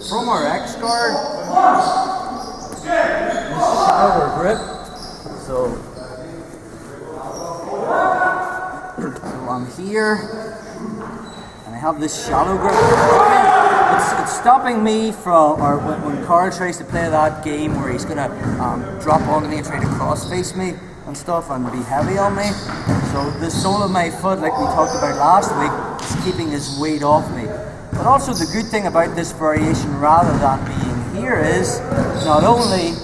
from our X guard, this is our grip. So I'm here, and I have this shallow grip. It's stopping me from, or when Carl tries to play that game where he's gonna drop onto me and try to cross face me and stuff and be heavy on me. So the sole of my foot, like we talked about last week, is keeping his weight off me. But also the good thing about this variation rather than being here is not only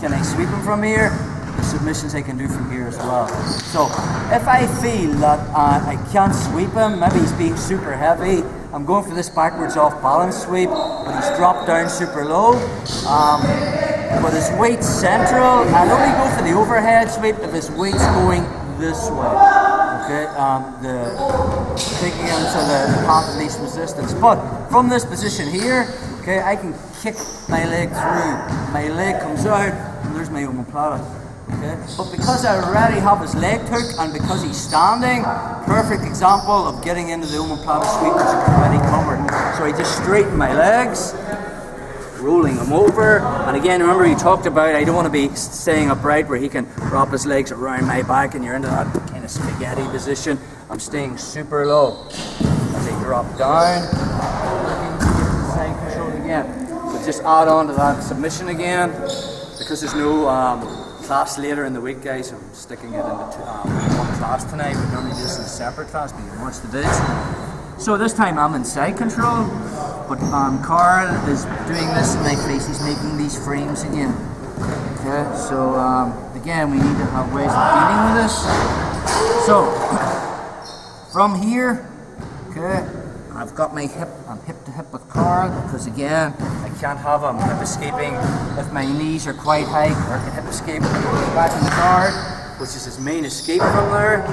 can I sweep him from here, the submissions I can do from here as well. So if I feel that I can't sweep him, maybe he's being super heavy, I'm going for this backwards off balance sweep, but he's dropped down super low. But his weight's central. I'll only go for the overhead sweep if his weight's going this way. Okay, taking him to the path of least resistance. But from this position here, okay, I can kick my leg through. My leg comes out, and there's my omoplata. Okay, but because I already have his leg hook and because he's standing, perfect example of getting into the omoplata sweep which is already covered. So I just straighten my legs, rolling him over, and again remember we talked about I don't want to be staying upright where he can wrap his legs around my back and you're into that kind of spaghetti position. I'm staying super low as I drop down, looking to get the side control again. So just add on to that submission again, because there's no class later in the week, guys. I'm sticking it into one class tonight. We normally do this in a separate class, but you can watch the vids. So this time I'm in side control, but Carl is doing this in my face. He's making these frames again. Okay, so again we need to have ways of dealing with this. So from here, okay, I've got my hip. I'm hip to hip with Carl because again I can't have him hip escaping if my knees are quite high, or I can hip escape back in the guard, which is his main escape from there.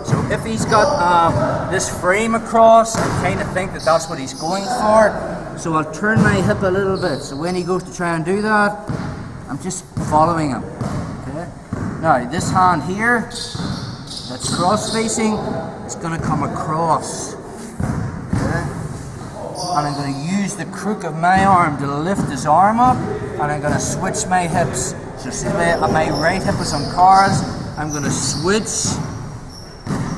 So if he's got this frame across, I kind of think that that's what he's going for. So I'll turn my hip a little bit. So when he goes to try and do that, I'm just following him. Okay. Now this hand here, that's cross facing, is going to come across. And I'm going to use the crook of my arm to lift his arm up, and I'm going to switch my hips. So see my right hip is on Carl's, I'm going to switch.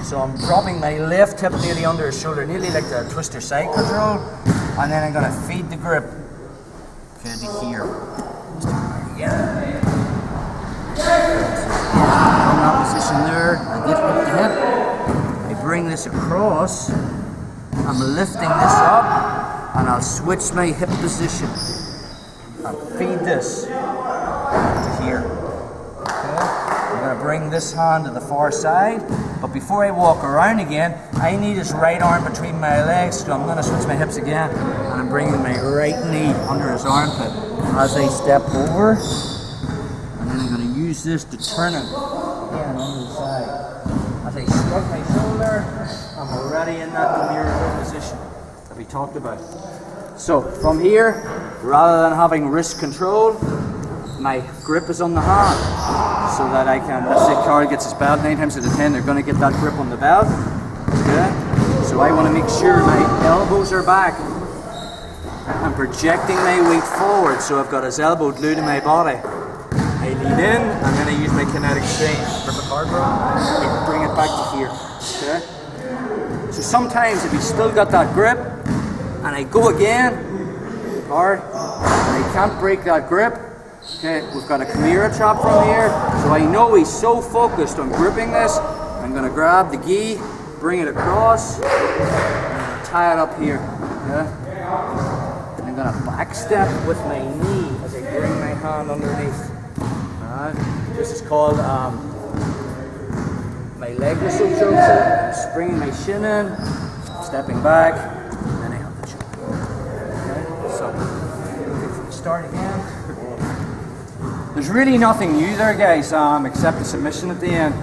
So I'm dropping my left hip nearly under his shoulder, nearly like the twister side control, and then I'm going to feed the grip to here. Again. From that position there, I get hip to hip, I bring this across, I'm lifting this up, and I'll switch my hip position and feed this to here. Okay. I'm going to bring this hand to the far side, but before I walk around again, I need his right arm between my legs, so I'm going to switch my hips again, and I'm bringing my right knee under his armpit as I step over, and then I'm going to use this to turn him again on the side. As I shrug my shoulder, I'm already in that kimura position that we talked about. So from here, rather than having wrist control, my grip is on the hand, so that I can, let's say Carl gets his belt 9 times out of 10, they're going to get that grip on the belt. Okay? So I want to make sure my elbows are back. I'm projecting my weight forward, so I've got his elbow glued to my body. I lean in, and then I use my kinetic strain. Grip it hard, bro. I bring it back to here. Okay? So sometimes if he's still got that grip, and I go again, hard, and I can't break that grip, okay, we've got a kimura chop from here, so I know he's so focused on gripping this, I'm going to grab the gi, bring it across, and tie it up here. Okay? And I'm going to backstep with my knee as I bring my hand underneath. This is called my leg whistle choke. I'm springing my shin in, stepping back, and then I have the choke. Okay, so start again. There's really nothing new there, guys, except the submission at the end.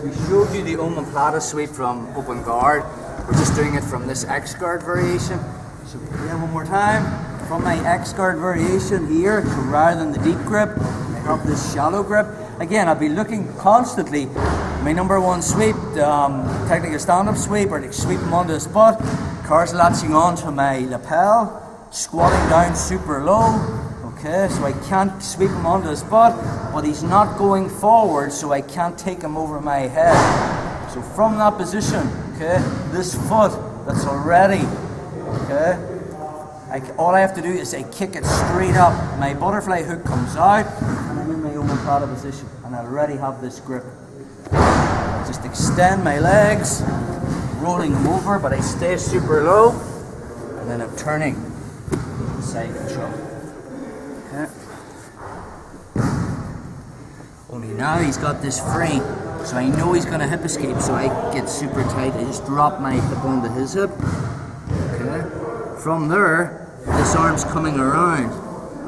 We showed you the omoplata sweep from open guard. We're just doing it from this X guard variation. So again, one more time. From my X guard variation here, so rather than the deep grip, I have this shallow grip. Again, I'll be looking constantly. My number one sweep, technically a stand-up sweep, or to sweep him onto the spot. Car's latching on to my lapel. squatting down super low. Okay, so I can't sweep him onto his butt, but he's not going forward, so I can't take him over my head. So from that position, okay, this foot that's already, okay, all I have to do is I kick it straight up. My butterfly hook comes out, and I'm in my omoplata position, and I already have this grip. Just extend my legs, rolling them over, but I stay super low, and then I'm turning side control. Okay. Only now he's got this free, so I know he's going to hip escape, so I get super tight. I just drop my hip onto his hip. Okay. From there, this arm's coming around,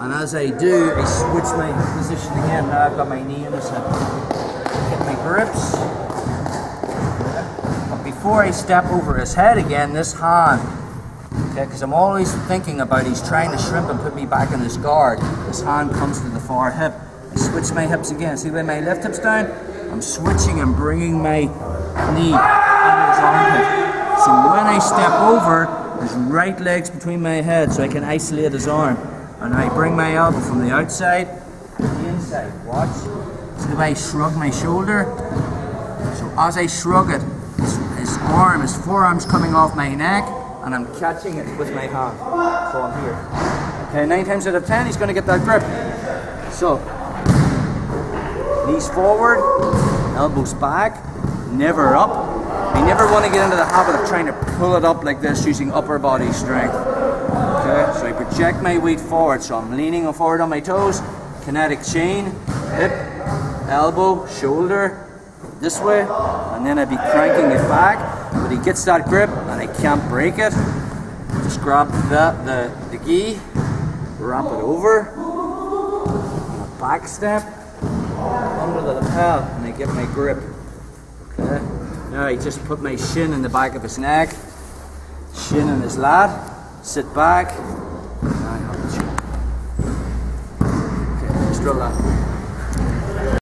and as I do, I switch my position again. Now I've got my knee on his hip. Get my grips. Okay. But before I step over his head again, this hand, okay, because I'm always thinking about he's trying to shrimp and put me back in his guard. This hand comes to the far hip. I switch my hips again. See where my left hip's down? I'm switching and bringing my knee under his armpit. So when I step over, his right leg's between my head, so I can isolate his arm. And I bring my elbow from the outside to the inside. Watch. See the way I shrug my shoulder? So as I shrug it, his forearm's coming off my neck, and I'm catching it with my hand. So I'm here. Okay, 9 times out of 10, he's going to get that grip. So, knees forward, elbows back, never up. I never want to get into the habit of trying to pull it up like this using upper body strength. Okay, so I project my weight forward, so I'm leaning forward on my toes, kinetic chain, hip, elbow, shoulder, this way, and then I'd be cranking it back, but he gets that grip and I can't break it. Just grab the gi, wrap it over, and a back step, under the lapel, and I get my grip. Okay. Now I just put my shin in the back of his neck, shin in his lat, sit back, and I have the chin. Okay, just drill that.